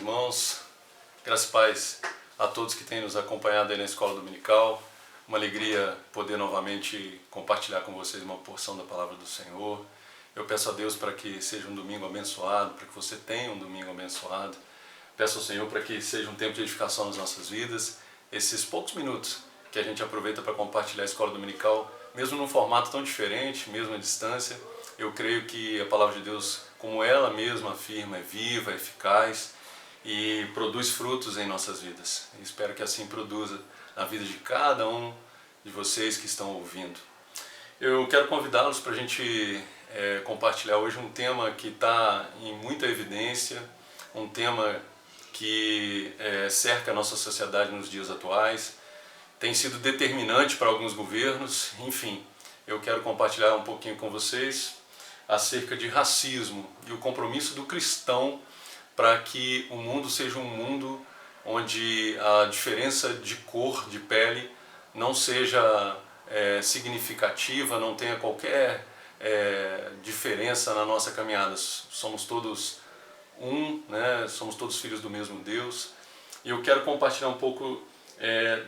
irmãos, graças e paz a todos que têm nos acompanhado aí na Escola Dominical. Uma alegria poder novamente compartilhar com vocês uma porção da Palavra do Senhor. Eu peço a Deus para que seja um domingo abençoado, para que você tenha um domingo abençoado. Peço ao Senhor para que seja um tempo de edificação nas nossas vidas. Esses poucos minutos que a gente aproveita para compartilhar a Escola Dominical, mesmo num formato tão diferente, mesmo à distância, eu creio que a Palavra de Deus, como ela mesma afirma, é viva, é eficaz e produz frutos em nossas vidas. E espero que assim produza na vida de cada um de vocês que estão ouvindo. Eu quero convidá-los para a gente compartilhar hoje um tema que está em muita evidência, um tema que cerca a nossa sociedade nos dias atuais, tem sido determinante para alguns governos. Enfim, eu quero compartilhar um pouquinho com vocês acerca de racismo e o compromisso do cristão para que o mundo seja um mundo onde a diferença de cor, de pele, não seja significativa, não tenha qualquer diferença na nossa caminhada. Somos todos né? Somos todos filhos do mesmo Deus. E eu quero compartilhar um pouco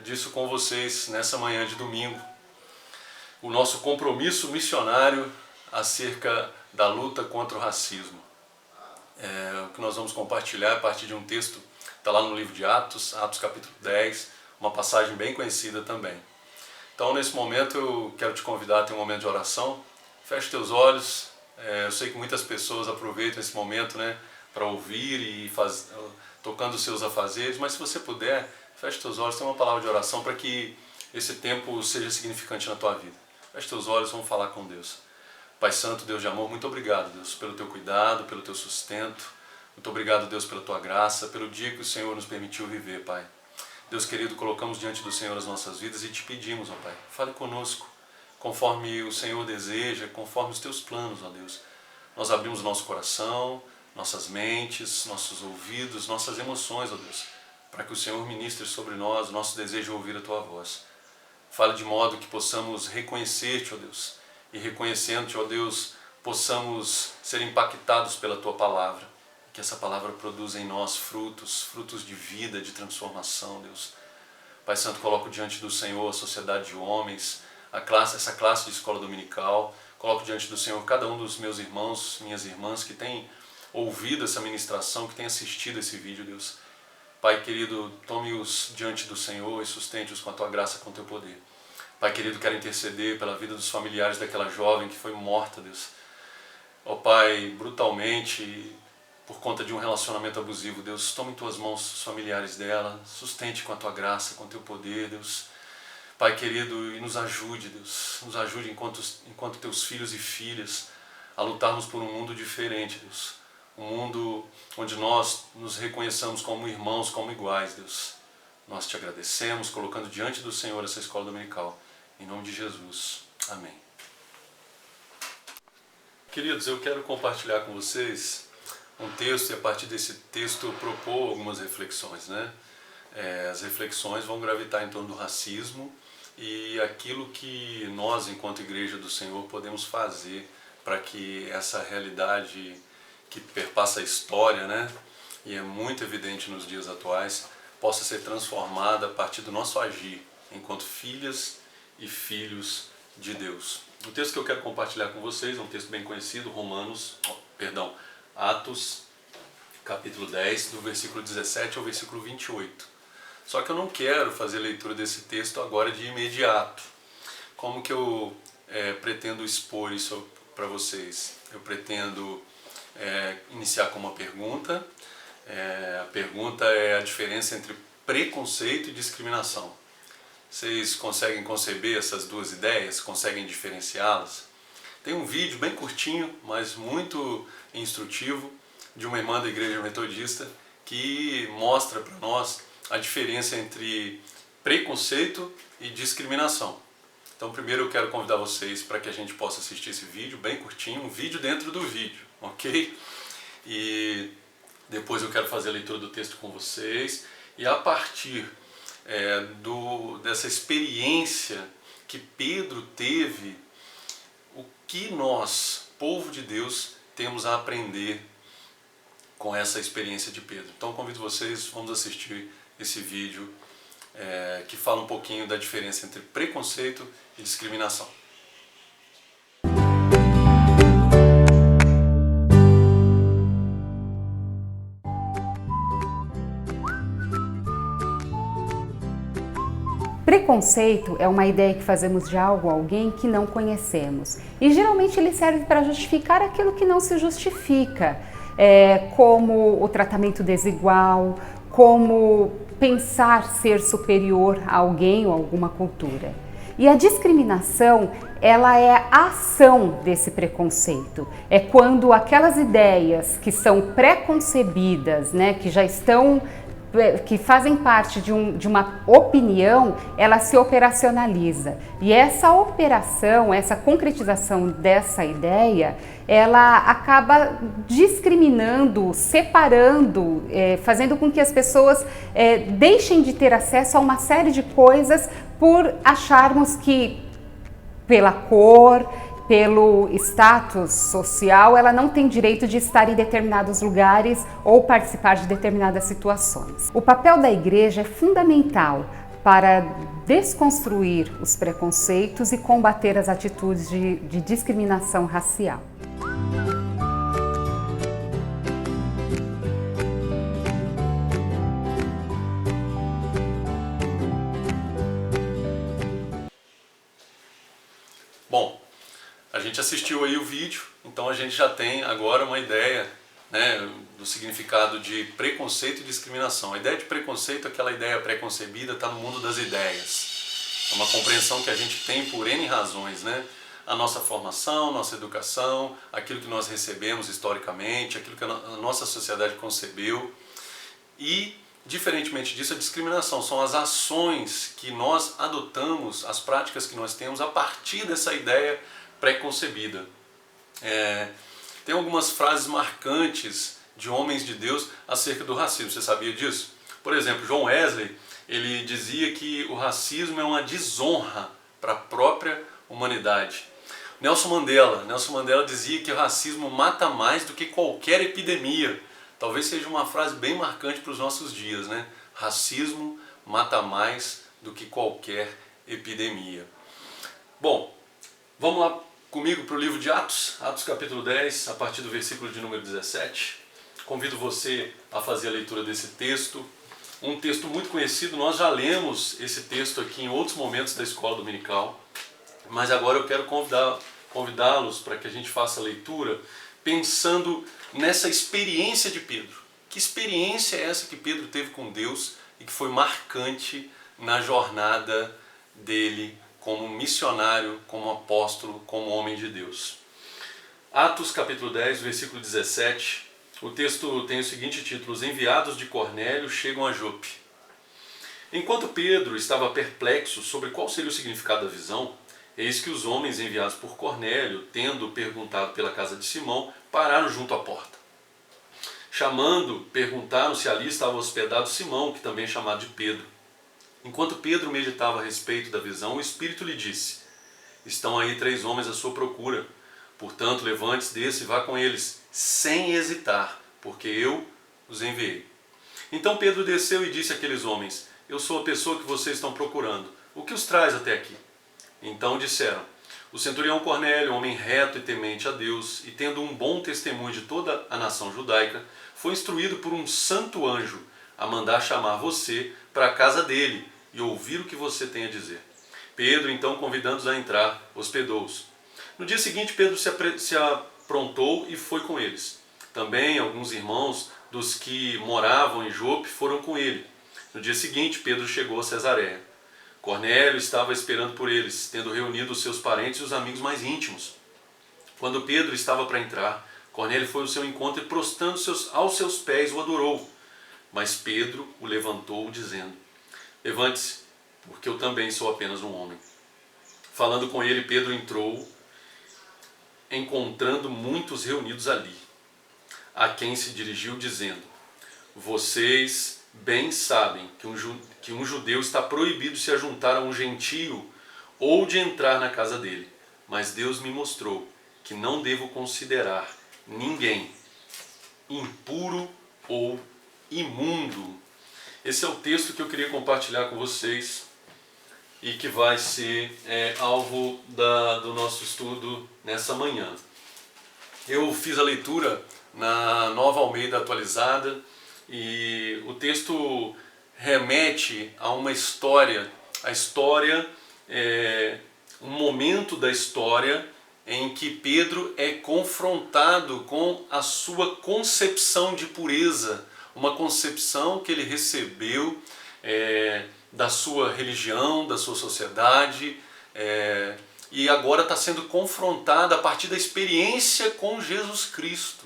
disso com vocês nessa manhã de domingo. O nosso compromisso missionário acerca da luta contra o racismo. O que nós vamos compartilhar a partir de um texto, está lá no livro de Atos, Atos capítulo 10, uma passagem bem conhecida também. Então nesse momento eu quero te convidar a ter um momento de oração. Feche teus olhos. Eu sei que muitas pessoas aproveitam esse momento, né, para ouvir e tocando os seus afazeres, mas se você puder, feche teus olhos, tem uma palavra de oração para que esse tempo seja significante na tua vida. Feche teus olhos, vamos falar com Deus. Pai Santo, Deus de amor, muito obrigado, Deus, pelo teu cuidado, pelo teu sustento. Muito obrigado, Deus, pela tua graça, pelo dia que o Senhor nos permitiu viver, Pai. Deus querido, colocamos diante do Senhor as nossas vidas e te pedimos, ó Pai, fale conosco, conforme o Senhor deseja, conforme os teus planos, ó Deus. Nós abrimos nosso coração, nossas mentes, nossos ouvidos, nossas emoções, ó Deus, para que o Senhor ministre sobre nós o nosso desejo de ouvir a tua voz. Fale de modo que possamos reconhecer-te, ó Deus, e reconhecendo-te, ó Deus, possamos ser impactados pela tua palavra, que essa palavra produza em nós frutos de vida, de transformação, Deus. Pai Santo, coloco diante do Senhor a sociedade de homens, essa classe de escola dominical, coloco diante do Senhor cada um dos meus irmãos, minhas irmãs que têm ouvido essa ministração, que têm assistido esse vídeo, Deus. Pai querido, tome-os diante do Senhor e sustente-os com a tua graça, com o teu poder. Pai querido, quero interceder pela vida dos familiares daquela jovem que foi morta, Deus. Ó Pai, brutalmente, por conta de um relacionamento abusivo, Deus, tome em tuas mãos os familiares dela, sustente com a tua graça, com o teu poder, Deus. Pai querido, e nos ajude, Deus, nos ajude enquanto teus filhos e filhas a lutarmos por um mundo diferente, Deus. Um mundo onde nós nos reconheçamos como irmãos, como iguais, Deus. Nós te agradecemos, colocando diante do Senhor essa escola dominical. Em nome de Jesus. Amém. Queridos, eu quero compartilhar com vocês um texto e a partir desse texto propor algumas reflexões, né? As reflexões vão gravitar em torno do racismo e aquilo que nós, enquanto Igreja do Senhor, podemos fazer para que essa realidade que perpassa a história, né, e é muito evidente nos dias atuais, possa ser transformada a partir do nosso agir enquanto filhas e filhos de Deus. O texto que eu quero compartilhar com vocês é um texto bem conhecido, Atos, capítulo 10, do versículo 17 ao versículo 28. Só que eu não quero fazer leitura desse texto agora de imediato. Como que eu pretendo expor isso para vocês? Eu pretendo iniciar com uma pergunta. A pergunta é a diferença entre preconceito e discriminação. Vocês conseguem conceber essas duas ideias? Conseguem diferenciá-las? Tem um vídeo bem curtinho, mas muito instrutivo, de uma irmã da Igreja Metodista que mostra para nós a diferença entre preconceito e discriminação. Então primeiro eu quero convidar vocês para que a gente possa assistir esse vídeo bem curtinho, um vídeo dentro do vídeo, ok? E depois eu quero fazer a leitura do texto com vocês e a partir dessa experiência que Pedro teve, o que nós, povo de Deus, temos a aprender com essa experiência de Pedro. Então convido vocês, vamos assistir esse vídeo que fala um pouquinho da diferença entre preconceito e discriminação. Preconceito é uma ideia que fazemos de algo ou alguém que não conhecemos. E geralmente ele serve para justificar aquilo que não se justifica, como o tratamento desigual, como pensar ser superior a alguém ou alguma cultura. E a discriminação, ela é a ação desse preconceito. É quando aquelas ideias que são pré-concebidas, que já estão que fazem parte de uma opinião, ela se operacionaliza. E essa operação, essa concretização dessa ideia, ela acaba discriminando, separando, fazendo com que as pessoas deixem de ter acesso a uma série de coisas por acharmos que pela cor, pelo status social, ela não tem direito de estar em determinados lugares ou participar de determinadas situações. O papel da igreja é fundamental para desconstruir os preconceitos e combater as atitudes de discriminação racial. Bom, a gente assistiu aí o vídeo, então a gente já tem agora uma ideia, do significado de preconceito e discriminação. A ideia de preconceito é aquela ideia pré-concebida, está no mundo das ideias. É uma compreensão que a gente tem por N razões, A nossa formação, nossa educação, aquilo que nós recebemos historicamente, aquilo que a nossa sociedade concebeu. E, diferentemente disso, a discriminação são as ações que nós adotamos, as práticas que nós temos a partir dessa ideia pré-concebida. Tem algumas frases marcantes de homens de Deus acerca do racismo. Você sabia disso? Por exemplo, John Wesley, ele dizia que o racismo é uma desonra para a própria humanidade. Nelson Mandela dizia que o racismo mata mais do que qualquer epidemia. Talvez seja uma frase bem marcante para os nossos dias, Racismo mata mais do que qualquer epidemia. Bom, vamos lá comigo para o livro de Atos, Atos capítulo 10, a partir do versículo de número 17. Convido você a fazer a leitura desse texto. Um texto muito conhecido, nós já lemos esse texto aqui em outros momentos da escola dominical, mas agora eu quero convidá-los para que a gente faça a leitura pensando nessa experiência de Pedro. Que experiência é essa que Pedro teve com Deus e que foi marcante na jornada dele como missionário, como apóstolo, como homem de Deus? Atos capítulo 10, versículo 17, o texto tem o seguinte título: Os enviados de Cornélio chegam a Jope. Enquanto Pedro estava perplexo sobre qual seria o significado da visão, eis que os homens enviados por Cornélio, tendo perguntado pela casa de Simão, pararam junto à porta. Chamando, perguntaram se ali estava hospedado Simão, que também é chamado de Pedro. Enquanto Pedro meditava a respeito da visão, o Espírito lhe disse: Estão aí 3 homens à sua procura. Portanto, levante-se, desça e vá com eles, sem hesitar, porque eu os enviei. Então Pedro desceu e disse àqueles homens: Eu sou a pessoa que vocês estão procurando. O que os traz até aqui? Então disseram: O centurião Cornélio, homem reto e temente a Deus, e tendo um bom testemunho de toda a nação judaica, foi instruído por um santo anjo a mandar chamar você para a casa dele e ouvir o que você tem a dizer. Pedro, então, convidando-os a entrar, hospedou-os. No dia seguinte, Pedro se aprontou e foi com eles. Também alguns irmãos dos que moravam em Jope foram com ele. No dia seguinte, Pedro chegou a Cesareia. Cornélio estava esperando por eles, tendo reunido os seus parentes e os amigos mais íntimos. Quando Pedro estava para entrar, Cornélio foi ao seu encontro e, prostrando-se aos seus pés, o adorou. Mas Pedro o levantou, dizendo: Levante-se, porque eu também sou apenas um homem. Falando com ele, Pedro entrou, encontrando muitos reunidos ali, a quem se dirigiu, dizendo: Vocês bem sabem que um judeu está proibido de se ajuntar a um gentio ou de entrar na casa dele. Mas Deus me mostrou que não devo considerar ninguém impuro ou imundo. Esse é o texto que eu queria compartilhar com vocês e que vai ser alvo do nosso estudo nessa manhã. Eu fiz a leitura na Nova Almeida Atualizada e o texto remete a uma história, um momento da história em que Pedro é confrontado com a sua concepção de pureza, uma concepção que ele recebeu da sua religião, da sua sociedade, e agora está sendo confrontado a partir da experiência com Jesus Cristo.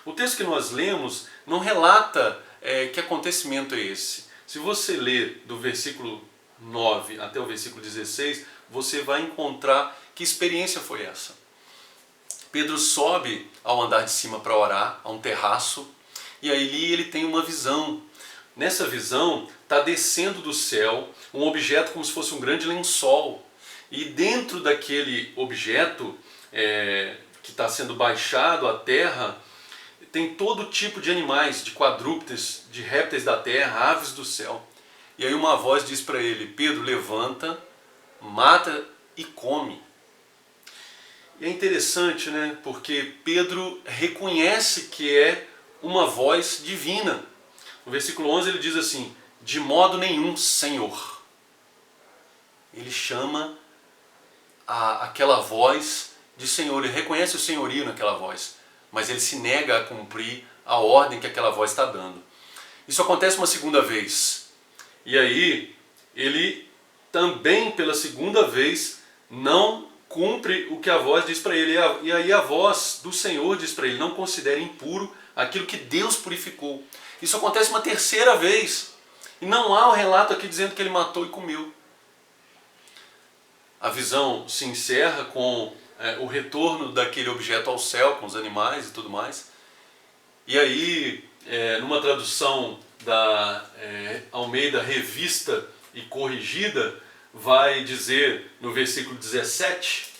O texto que nós lemos não relata que acontecimento é esse. Se você ler do versículo 9 até o versículo 16, você vai encontrar que experiência foi essa. Pedro sobe ao andar de cima para orar, a um terraço, e aí ele tem uma visão. Nessa visão está descendo do céu um objeto como se fosse um grande lençol. E dentro daquele objeto que está sendo baixado à terra, tem todo tipo de animais, de quadrúpedes, de répteis da terra, aves do céu. E aí uma voz diz para ele: Pedro, levanta, mata e come. E é interessante, né? Porque Pedro reconhece que é uma voz divina. No versículo 11 ele diz assim: de modo nenhum, Senhor. Ele chama aquela voz de Senhor, ele reconhece o senhorio naquela voz, mas ele se nega a cumprir a ordem que aquela voz está dando. Isso acontece uma segunda vez. E aí ele também pela segunda vez não cumpre o que a voz diz para ele. E aí a voz do Senhor diz para ele: não considere impuro aquilo que Deus purificou. Isso acontece uma terceira vez. E não há o relato aqui dizendo que ele matou e comeu. A visão se encerra com o retorno daquele objeto ao céu, com os animais e tudo mais. E aí, numa tradução da Almeida Revista e Corrigida, vai dizer no versículo 17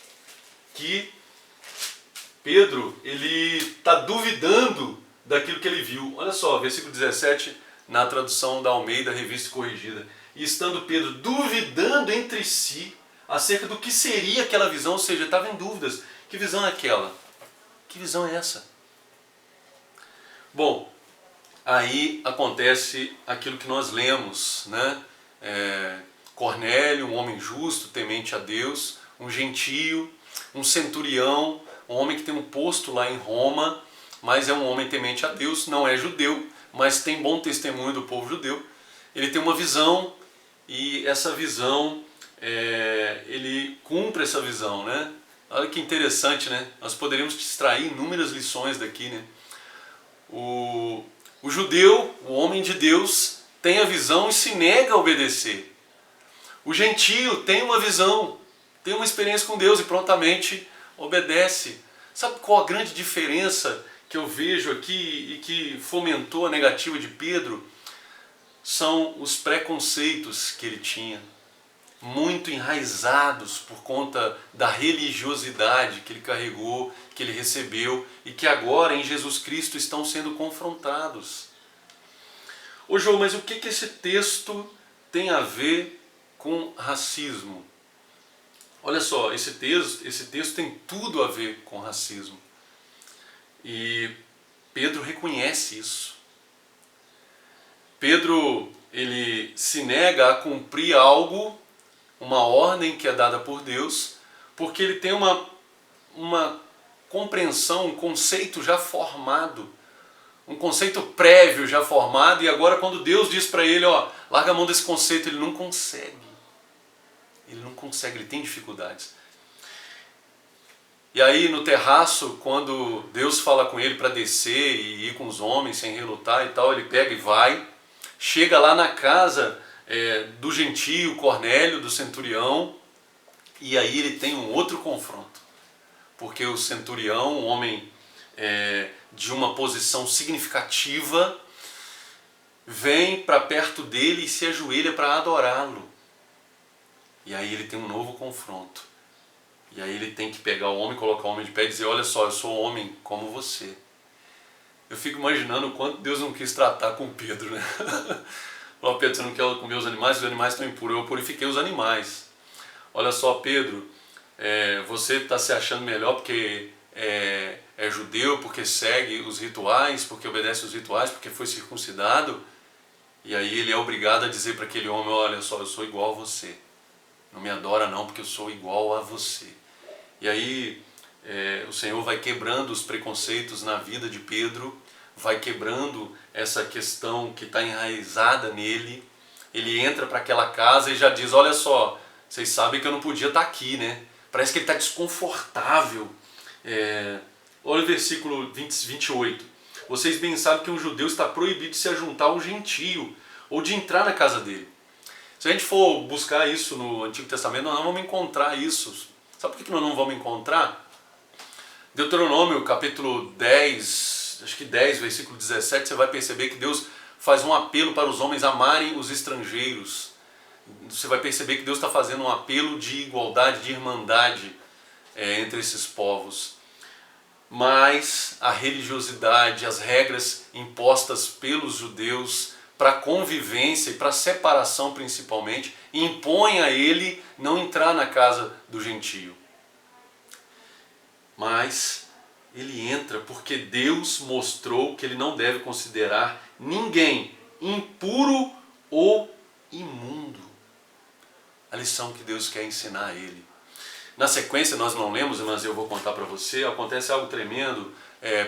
que Pedro ele está duvidando daquilo que ele viu. Olha só, versículo 17 na tradução da Almeida Revista e Corrigida. E estando Pedro duvidando entre si acerca do que seria aquela visão, ou seja, estava em dúvidas. Que visão é aquela? Que visão é essa? Bom, aí acontece aquilo que nós lemos, né? Cornélio, um homem justo, temente a Deus, um gentio, um centurião, um homem que tem um posto lá em Roma, mas é um homem temente a Deus, não é judeu, mas tem bom testemunho do povo judeu. Ele tem uma visão e essa visão, ele cumpre essa visão, né? Olha que interessante, né? Nós poderíamos extrair inúmeras lições daqui, né? O judeu, o homem de Deus, tem a visão e se nega a obedecer. O gentio tem uma visão, tem uma experiência com Deus e prontamente obedece. Sabe qual a grande diferença que eu vejo aqui e que fomentou a negativa de Pedro? São os preconceitos que ele tinha, muito enraizados por conta da religiosidade que ele carregou, que ele recebeu e que agora em Jesus Cristo estão sendo confrontados. Ô João, mas o que esse texto tem a ver com racismo? Olha só, esse texto tem tudo a ver com racismo. E Pedro reconhece isso. Pedro, ele se nega a cumprir algo, uma ordem que é dada por Deus, porque ele tem uma compreensão, um conceito já formado, um conceito prévio já formado, e agora quando Deus diz para ele, ó, larga a mão desse conceito, ele não consegue. Ele não consegue, ele tem dificuldades. E aí no terraço, quando Deus fala com ele para descer e ir com os homens sem relutar e tal, ele pega e vai, chega lá na casa do gentio Cornélio, do centurião, e aí ele tem um outro confronto, porque o centurião, um homem de uma posição significativa, vem para perto dele e se ajoelha para adorá-lo. E aí ele tem um novo confronto. E aí ele tem que pegar o homem, colocar o homem de pé e dizer: olha só, eu sou homem como você. Eu fico imaginando o quanto Deus não quis tratar com Pedro, né? Falou, Pedro, você não quer comer os animais estão impuros. Eu purifiquei os animais. Olha só, Pedro, você está se achando melhor porque é judeu, porque segue os rituais, porque obedece os rituais, porque foi circuncidado. E aí ele é obrigado a dizer para aquele homem, olha só, eu sou igual a você. Não me adora não, porque eu sou igual a você. E aí o Senhor vai quebrando os preconceitos na vida de Pedro, vai quebrando essa questão que está enraizada nele. Ele entra para aquela casa e já diz, olha só, vocês sabem que eu não podia estar aqui, né? Parece que ele está desconfortável. Olha o versículo 28. Vocês bem sabem que um judeu está proibido de se ajuntar a um gentio ou de entrar na casa dele. Se a gente for buscar isso no Antigo Testamento, nós não vamos encontrar isso. Sabe por que nós não vamos encontrar? Deuteronômio capítulo 10, acho que 10, versículo 17, você vai perceber que Deus faz um apelo para os homens amarem os estrangeiros. Você vai perceber que Deus está fazendo um apelo de igualdade, de irmandade entre esses povos. Mas a religiosidade, as regras impostas pelos judeus para a convivência e para a separação principalmente, impõem a ele não entrar na casa do gentio. Mas ele entra porque Deus mostrou que ele não deve considerar ninguém impuro ou imundo. A lição que Deus quer ensinar a ele. Na sequência, nós não lemos, mas eu vou contar para você, acontece algo tremendo.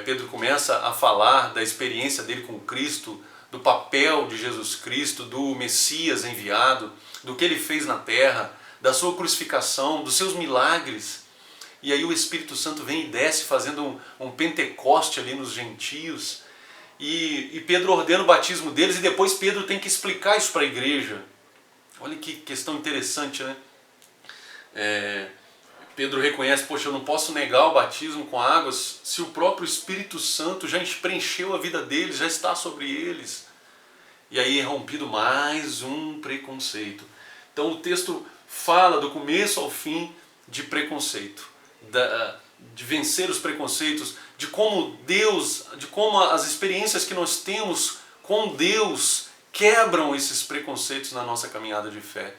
Pedro começa a falar da experiência dele com Cristo, do papel de Jesus Cristo, do Messias enviado, do que ele fez na terra, da sua crucificação, dos seus milagres. E aí o Espírito Santo vem e desce fazendo um Pentecoste ali nos gentios. E Pedro ordena o batismo deles e depois Pedro tem que explicar isso para a igreja. Olha que questão interessante, né? Pedro reconhece, poxa, eu não posso negar o batismo com águas se o próprio Espírito Santo já preencheu a vida deles, já está sobre eles. E aí é rompido mais um preconceito. Então o texto fala do começo ao fim de preconceito, de vencer os preconceitos, de como Deus, de como as experiências que nós temos com Deus quebram esses preconceitos na nossa caminhada de fé.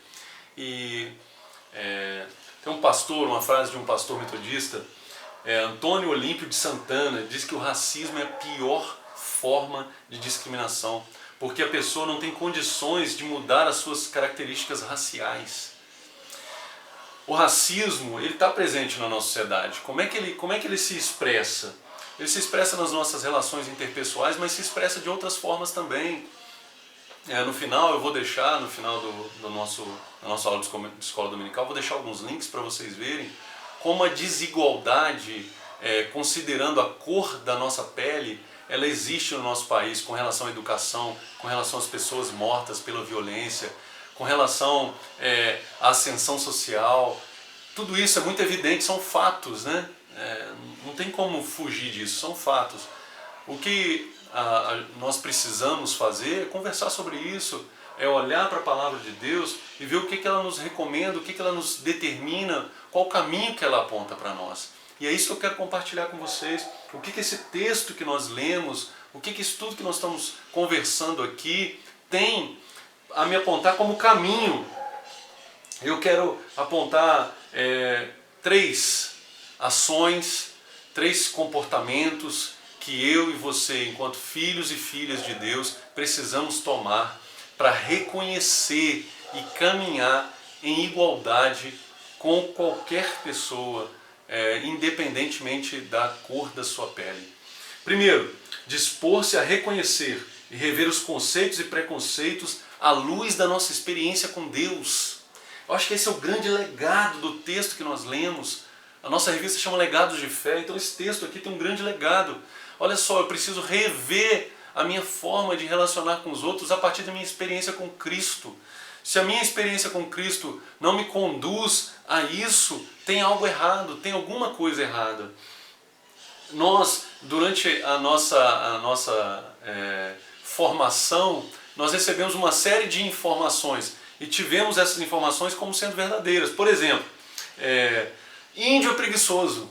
E tem um pastor, uma frase de um pastor metodista, Antônio Olímpio de Santana, diz que o racismo é a pior forma de discriminação, porque a pessoa não tem condições de mudar as suas características raciais. O racismo, ele está presente na nossa sociedade. Como é que ele se expressa? Ele se expressa nas nossas relações interpessoais, mas se expressa de outras formas também. No final, eu vou deixar, no final da nossa aula de escola dominical, vou deixar alguns links para vocês verem como a desigualdade, considerando a cor da nossa pele, ela existe no nosso país com relação à educação, com relação às pessoas mortas pela violência, com relação à ascensão social. Tudo isso é muito evidente, são fatos, né? Não tem como fugir disso, são fatos. O que nós precisamos fazer é conversar sobre isso, é olhar para a palavra de Deus e ver o que ela nos recomenda, o que ela nos determina, qual o caminho que ela aponta para nós. E é isso que eu quero compartilhar com vocês, o que esse texto que nós lemos, o que isso tudo que nós estamos conversando aqui tem a me apontar como caminho. Eu quero apontar 3 ações, 3 comportamentos que eu e você, enquanto filhos e filhas de Deus, precisamos tomar para reconhecer e caminhar em igualdade com qualquer pessoa, independentemente da cor da sua pele. Primeiro, dispor-se a reconhecer e rever os conceitos e preconceitos à luz da nossa experiência com Deus. Eu acho que esse é o grande legado do texto que nós lemos. A nossa revista chama Legados de Fé, então esse texto aqui tem um grande legado. Olha só, eu preciso rever a minha forma de relacionar com os outros a partir da minha experiência com Cristo. Se a minha experiência com Cristo não me conduz a isso, tem algo errado, tem alguma coisa errada. Nós, durante a nossa formação, nós recebemos uma série de informações e tivemos essas informações como sendo verdadeiras. Por exemplo, índio é preguiçoso.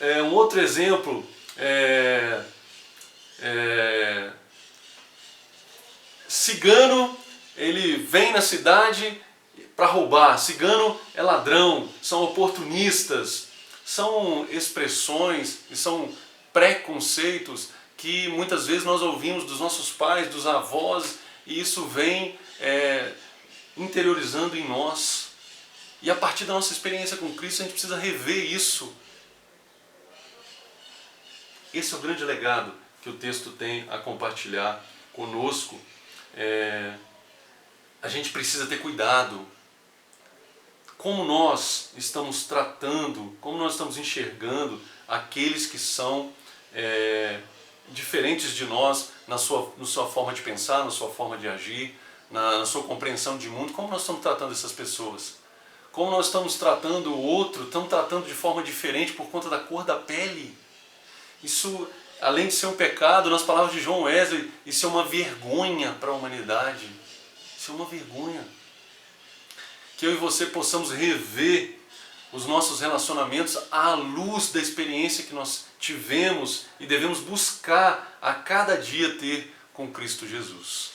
Um outro exemplo, Cigano, ele vem na cidade para roubar. Cigano é ladrão, são oportunistas, são expressões e são preconceitos que muitas vezes nós ouvimos dos nossos pais, dos avós, e isso vem interiorizando em nós. E a partir da nossa experiência com Cristo a gente precisa rever isso. Esse é o grande legado que o texto tem a compartilhar conosco. A gente precisa ter cuidado. Como nós estamos tratando, como nós estamos enxergando aqueles que são diferentes de nós na sua forma de pensar, na sua forma de agir, na sua compreensão de mundo. Como nós estamos tratando essas pessoas? Como nós estamos tratando o outro? Estamos tratando de forma diferente por conta da cor da pele. Isso, além de ser um pecado, nas palavras de John Wesley, isso é uma vergonha para a humanidade. Isso é uma vergonha. Que eu e você possamos rever os nossos relacionamentos à luz da experiência que nós tivemos e devemos buscar a cada dia ter com Cristo Jesus.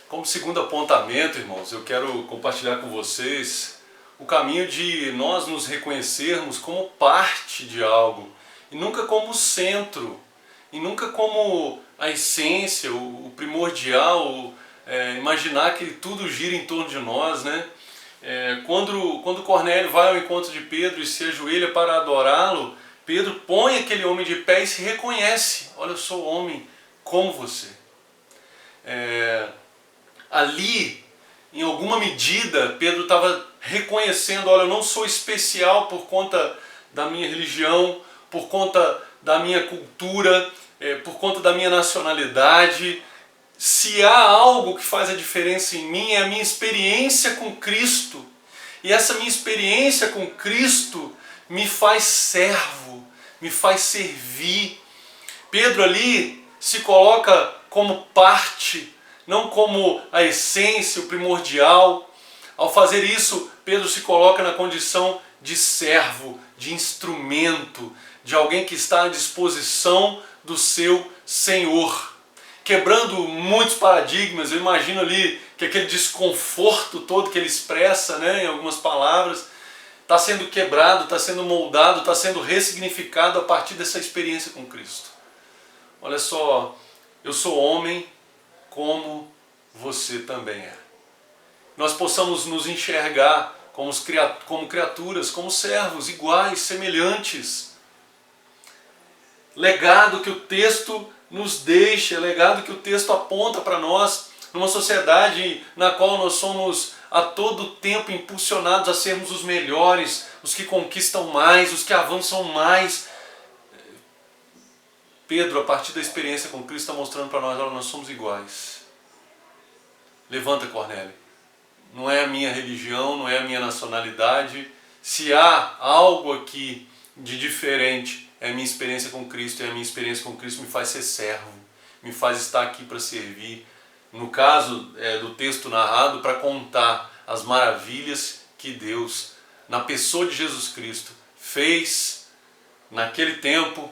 Como segundo apontamento, irmãos, eu quero compartilhar com vocês o caminho de nós nos reconhecermos como parte de algo, e nunca como centro, e nunca como a essência, o primordial, imaginar que tudo gira em torno de nós, né? Quando Cornélio vai ao encontro de Pedro e se ajoelha para adorá-lo, Pedro põe aquele homem de pé e se reconhece: olha, eu sou homem como você. Ali, em alguma medida, Pedro estava reconhecendo: olha, eu não sou especial por conta da minha religião, por conta da minha cultura, por conta da minha nacionalidade. Se há algo que faz a diferença em mim, é a minha experiência com Cristo. E essa minha experiência com Cristo me faz servo, me faz servir. Pedro ali se coloca como parte, não como a essência, o primordial. Ao fazer isso, Pedro se coloca na condição de servo, de instrumento, de alguém que está à disposição do seu Senhor. Quebrando muitos paradigmas. Eu imagino ali que aquele desconforto todo que ele expressa, né, em algumas palavras, está sendo quebrado, está sendo moldado, está sendo ressignificado a partir dessa experiência com Cristo. Olha só, eu sou homem como você também é. Nós possamos nos enxergar como criaturas, como servos, iguais, semelhantes. Legado que o texto nos deixa, legado que o texto aponta para nós, numa sociedade na qual nós somos a todo tempo impulsionados a sermos os melhores, os que conquistam mais, os que avançam mais. Pedro, a partir da experiência com Cristo, está mostrando para nós: olha, nós somos iguais. Levanta, Cornélio. Não é a minha religião, não é a minha nacionalidade. Se há algo aqui de diferente, é a minha experiência com Cristo, e a minha experiência com Cristo me faz ser servo, me faz estar aqui para servir. No caso do texto narrado, para contar as maravilhas que Deus, na pessoa de Jesus Cristo, fez naquele tempo,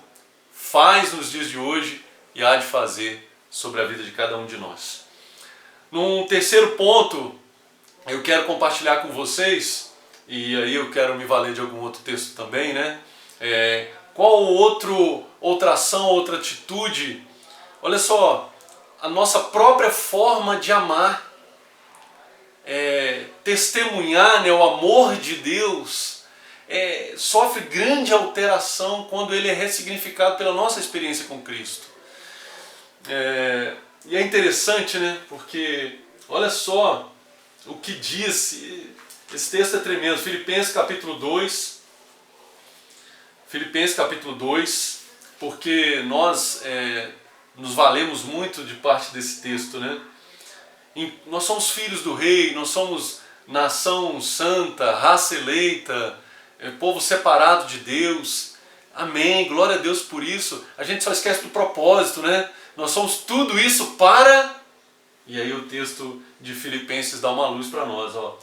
faz nos dias de hoje e há de fazer sobre a vida de cada um de nós. Num terceiro ponto, eu quero compartilhar com vocês, e aí eu quero me valer de algum outro texto também, né? Qual outra ação, outra atitude? Olha só, a nossa própria forma de amar, testemunhar, né, o amor de Deus, sofre grande alteração quando ele é ressignificado pela nossa experiência com Cristo. E é interessante, né, porque olha só o que diz, esse texto é tremendo, Filipenses capítulo 2, porque nós nos valemos muito de parte desse texto, né? Nós somos filhos do rei, nós somos nação santa, raça eleita, povo separado de Deus. Amém, glória a Deus por isso. A gente só esquece do propósito, né? Nós somos tudo isso para... E aí o texto de Filipenses dá uma luz para nós, ó.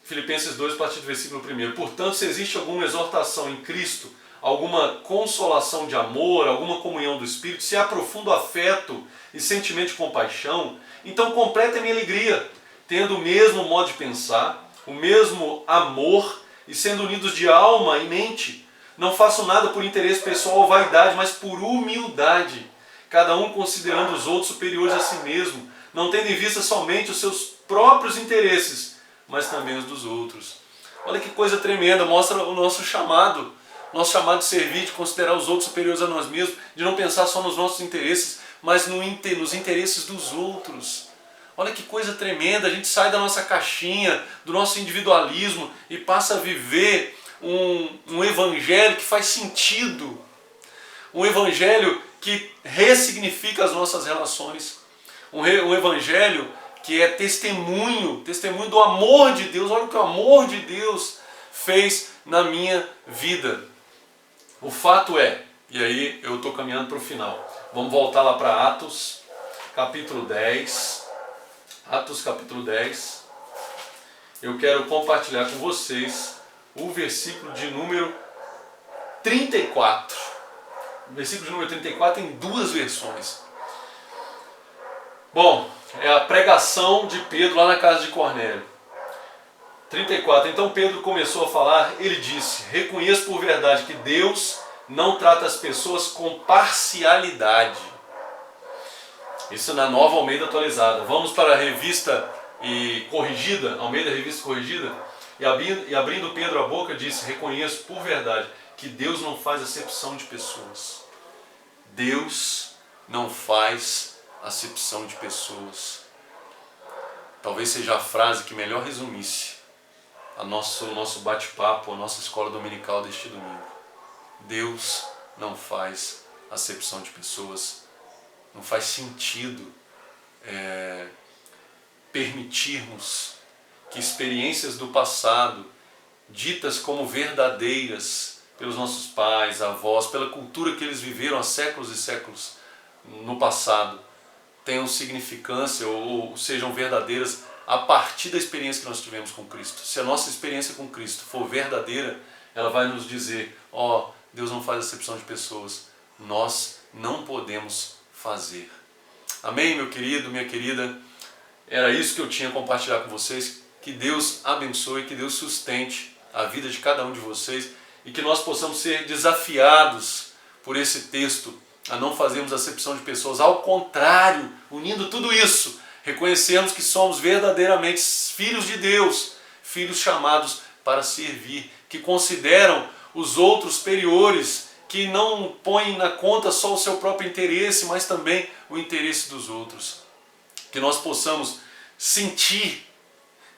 Filipenses 2, a partir do versículo 1. Portanto, se existe alguma exortação em Cristo, alguma consolação de amor, alguma comunhão do Espírito, se há profundo afeto e sentimento de compaixão, então completa a minha alegria, tendo o mesmo modo de pensar, o mesmo amor e sendo unidos de alma e mente. Não façam nada por interesse pessoal ou vaidade, mas por humildade, cada um considerando os outros superiores a si mesmo, não tendo em vista somente os seus próprios interesses, mas também os dos outros. Olha que coisa tremenda, mostra o nosso chamado de servir, de considerar os outros superiores a nós mesmos, de não pensar só nos nossos interesses, mas nos interesses dos outros. Olha que coisa tremenda, a gente sai da nossa caixinha, do nosso individualismo e passa a viver um evangelho que faz sentido, um evangelho que ressignifica as nossas relações, um evangelho que é testemunho do amor de Deus. Olha o que o amor de Deus fez na minha vida. O fato é, e aí eu estou caminhando para o final, vamos voltar lá para Atos, capítulo 10. Atos, capítulo 10. Eu quero compartilhar com vocês o versículo de número 34. O versículo de número 34 em duas versões. Bom, é a pregação de Pedro lá na casa de Cornélio. 34. Então Pedro começou a falar, ele disse: reconheço por verdade que Deus não trata as pessoas com parcialidade. Isso na Nova Almeida Atualizada. Vamos para a revista corrigida, Almeida Revista Corrigida. E abrindo Pedro a boca, disse: reconheço por verdade que Deus não faz acepção de pessoas. Deus não faz acepção de pessoas. Talvez seja a frase que melhor resumisse o nosso bate-papo, a nossa escola dominical deste domingo. Deus não faz acepção de pessoas. Não faz sentido permitirmos que experiências do passado, ditas como verdadeiras pelos nossos pais, avós, pela cultura que eles viveram há séculos e séculos no passado, tenham significância ou sejam verdadeiras a partir da experiência que nós tivemos com Cristo. Se a nossa experiência com Cristo for verdadeira, ela vai nos dizer: Deus não faz acepção de pessoas, nós não podemos fazer. Amém, meu querido, minha querida? Era isso que eu tinha a compartilhar com vocês. Que Deus abençoe, que Deus sustente a vida de cada um de vocês e que nós possamos ser desafiados por esse texto a não fazermos acepção de pessoas. Ao contrário, unindo tudo isso, reconhecemos que somos verdadeiramente filhos de Deus, filhos chamados para servir, que consideram os outros superiores, que não põem na conta só o seu próprio interesse, mas também o interesse dos outros. Que nós possamos sentir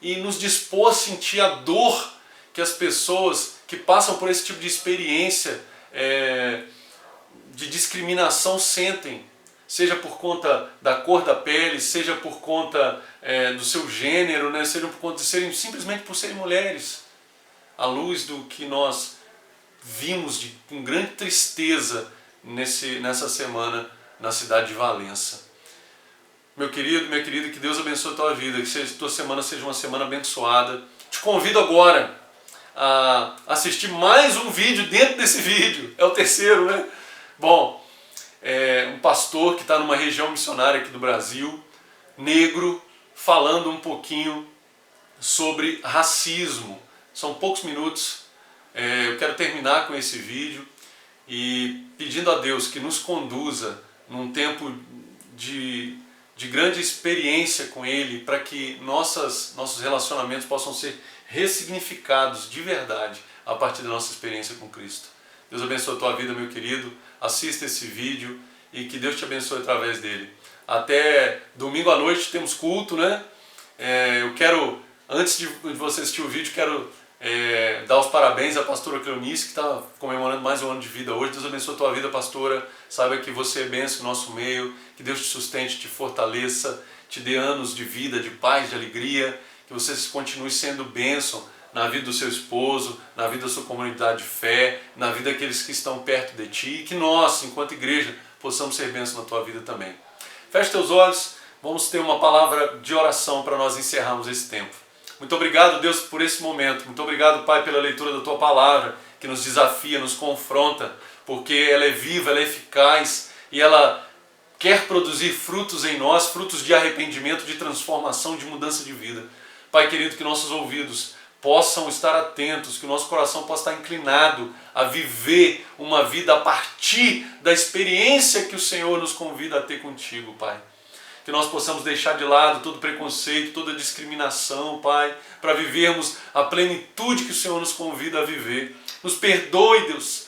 e nos dispor a sentir a dor que as pessoas que passam por esse tipo de experiência de discriminação sentem, seja por conta da cor da pele, seja por conta do seu gênero, né? Seja por conta de serem, simplesmente por serem mulheres, à luz do que nós vimos com grande tristeza nessa semana na cidade de Valença. Meu querido, minha querida, que Deus abençoe a tua vida, que a tua semana seja uma semana abençoada. Te convido agora a assistir mais um vídeo dentro desse vídeo, é o terceiro, né? Bom, um pastor que está numa região missionária aqui do Brasil, negro, falando um pouquinho sobre racismo. São poucos minutos. Eu quero terminar com esse vídeo e pedindo a Deus que nos conduza num tempo de grande experiência com Ele, para que nossos relacionamentos possam ser ressignificados de verdade a partir da nossa experiência com Cristo. Deus abençoe a tua vida, meu querido. Assista esse vídeo e que Deus te abençoe através dele. Até domingo à noite temos culto, né? Eu quero, antes de você assistir o vídeo, quero dar os parabéns à pastora Cleonice, que está comemorando mais um ano de vida hoje. Deus abençoe a tua vida, pastora. Saiba que você é bênção no nosso meio, que Deus te sustente, te fortaleça, te dê anos de vida, de paz, de alegria, que você continue sendo bênção na vida do seu esposo, na vida da sua comunidade de fé, na vida daqueles que estão perto de ti, e que nós, enquanto igreja, possamos ser bênção na tua vida também. Feche teus olhos, vamos ter uma palavra de oração para nós encerrarmos esse tempo. Muito obrigado, Deus, por esse momento. Muito obrigado, Pai, pela leitura da tua palavra, que que nos desafia, nos confronta, porque ela é viva, ela é eficaz e ela quer produzir frutos em nós, frutos de arrependimento, de transformação, de mudança de vida. Pai querido, que nossos ouvidos possam estar atentos, que o nosso coração possa estar inclinado a viver uma vida a partir da experiência que o Senhor nos convida a ter contigo, Pai. Que nós possamos deixar de lado todo preconceito, toda discriminação, Pai, para vivermos a plenitude que o Senhor nos convida a viver. Nos perdoe, Deus,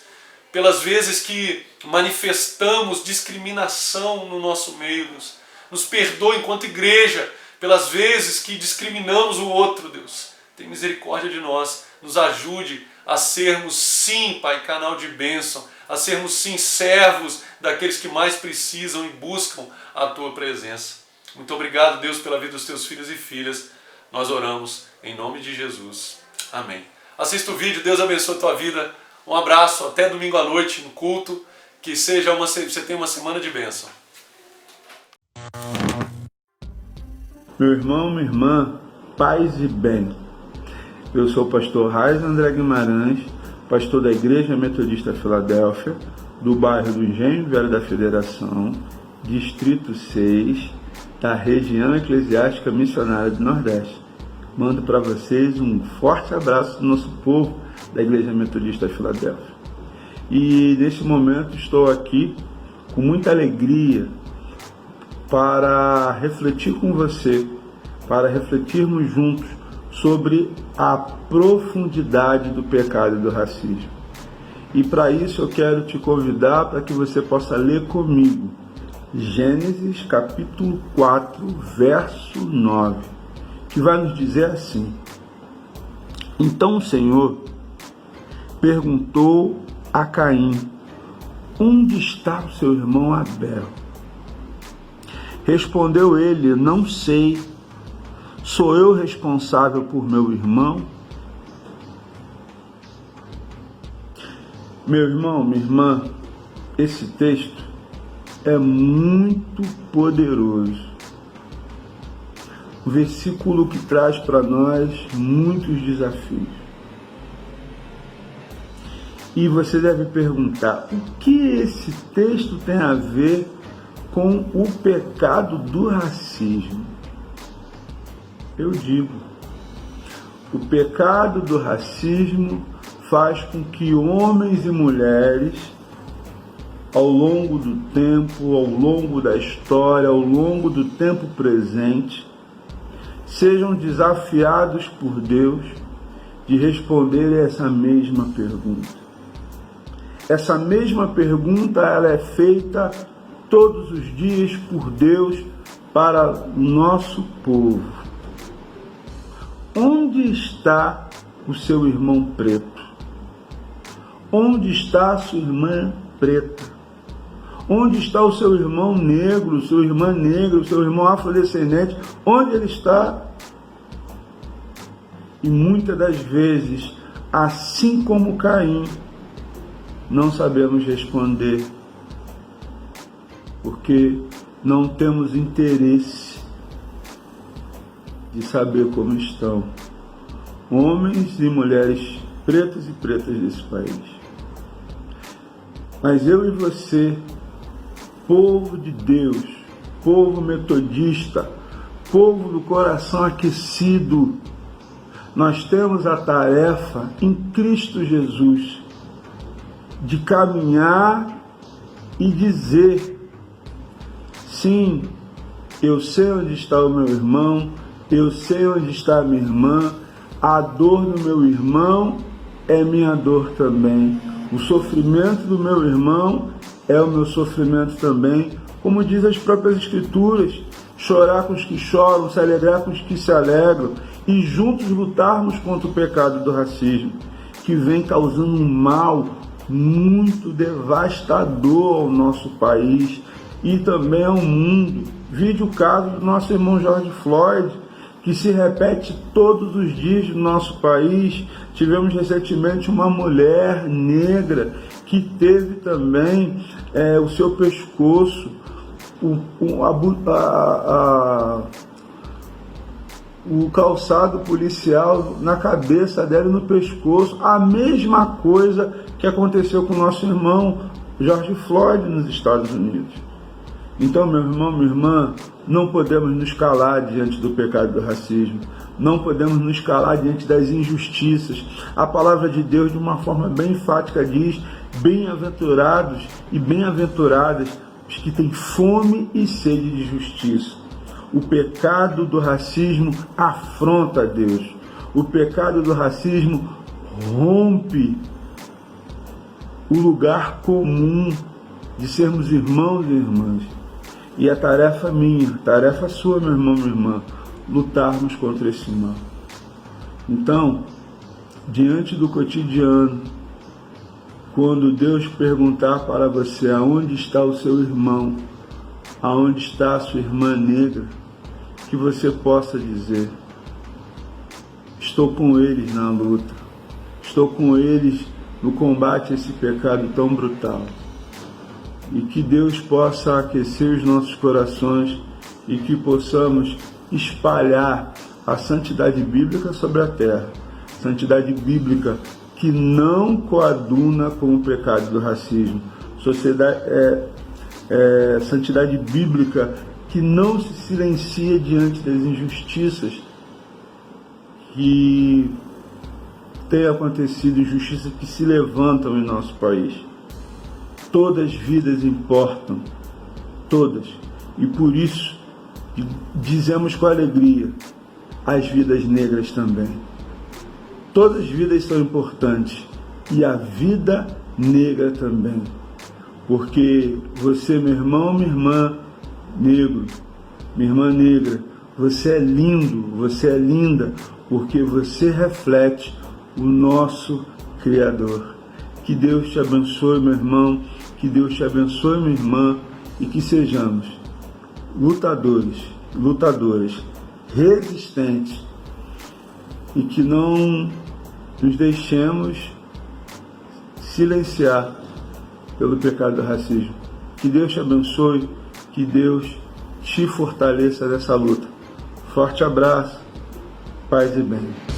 pelas vezes que manifestamos discriminação no nosso meio, Deus. Nos perdoe enquanto igreja pelas vezes que discriminamos o outro, Deus. Tem misericórdia de nós, nos ajude a sermos sim, Pai, canal de bênção, a sermos sim servos daqueles que mais precisam e buscam a Tua presença. Muito obrigado, Deus, pela vida dos Teus filhos e filhas. Nós oramos em nome de Jesus. Amém. Assista o vídeo, Deus abençoe a tua vida. Um abraço, até domingo à noite no culto. Que você tenha uma semana de bênção. Meu irmão, minha irmã, paz e bem. Eu sou o pastor Raiz André Guimarães, pastor da Igreja Metodista Filadélfia, do bairro do Engenho Velho da Federação, Distrito 6, da região eclesiástica missionária do Nordeste. Mando para vocês um forte abraço do nosso povo da Igreja Metodista Filadélfia. E neste momento estou aqui com muita alegria para refletir com você, para refletirmos juntos sobre a profundidade do pecado e do racismo. E para isso eu quero te convidar para que você possa ler comigo Gênesis capítulo 4, verso 9, que vai nos dizer assim: Então o Senhor perguntou a Caim: onde está o seu irmão Abel? Respondeu ele: não sei. Sou eu responsável por meu irmão? Meu irmão, minha irmã, esse texto é muito poderoso. Um versículo que traz para nós muitos desafios. E você deve perguntar: o que esse texto tem a ver com o pecado do racismo? Eu digo, o pecado do racismo faz com que homens e mulheres, ao longo do tempo, ao longo da história, ao longo do tempo presente, sejam desafiados por Deus de responder essa mesma pergunta. Essa mesma pergunta ela é feita todos os dias por Deus para o nosso povo. Onde está o seu irmão preto? Onde está a sua irmã preta? Onde está o seu irmão negro, sua irmã negra, o seu irmão afrodescendente? Onde ele está? E muitas das vezes, assim como Caim, não sabemos responder, porque não temos interesse de saber como estão homens e mulheres pretas e pretas desse país. Mas eu e você, povo de Deus, povo metodista, povo do coração aquecido, nós temos a tarefa em Cristo Jesus de caminhar e dizer: sim, eu sei onde está o meu irmão, eu sei onde está a minha irmã, a dor do meu irmão é minha dor também, o sofrimento do meu irmão é o meu sofrimento também, como diz as próprias Escrituras: chorar com os que choram, se alegrar com os que se alegram, e juntos lutarmos contra o pecado do racismo, que vem causando um mal muito devastador ao nosso país e também ao mundo. Vide o caso do nosso irmão George Floyd, que se repete todos os dias no nosso país. Tivemos recentemente uma mulher negra que teve também o seu do calçado policial na cabeça dela e no pescoço. A mesma coisa que aconteceu com o nosso irmão George Floyd nos Estados Unidos. Então, meu irmão, minha irmã, não podemos nos calar diante do pecado do racismo. Não podemos nos calar diante das injustiças. A palavra de Deus, de uma forma bem enfática, diz: bem-aventurados e bem-aventuradas os que têm fome e sede de justiça. O pecado do racismo afronta a Deus. O pecado do racismo rompe o lugar comum de sermos irmãos e irmãs. E é tarefa minha, tarefa sua, meu irmão, minha irmã, lutarmos contra esse mal. Então, diante do cotidiano, quando Deus perguntar para você aonde está o seu irmão, aonde está a sua irmã negra, que você possa dizer: estou com eles na luta, estou com eles no combate a esse pecado tão brutal. E que Deus possa aquecer os nossos corações e que possamos espalhar a santidade bíblica sobre a terra. Santidade bíblica que não coaduna com o pecado do racismo. Santidade bíblica que não se silencia diante das injustiças que têm acontecido, injustiças que se levantam em nosso país. Todas as vidas importam, todas. E por isso dizemos com alegria: as vidas negras também. Todas as vidas são importantes e a vida negra também. Porque você, meu irmão, minha irmã negro, minha irmã negra, você é lindo, você é linda, porque você reflete o nosso Criador. Que Deus te abençoe, meu irmão, que Deus te abençoe, minha irmã, e que sejamos lutadores, lutadoras, resistentes, e que não nos deixemos silenciar pelo pecado do racismo. Que Deus te abençoe, que Deus te fortaleça nessa luta. Forte abraço, paz e bem.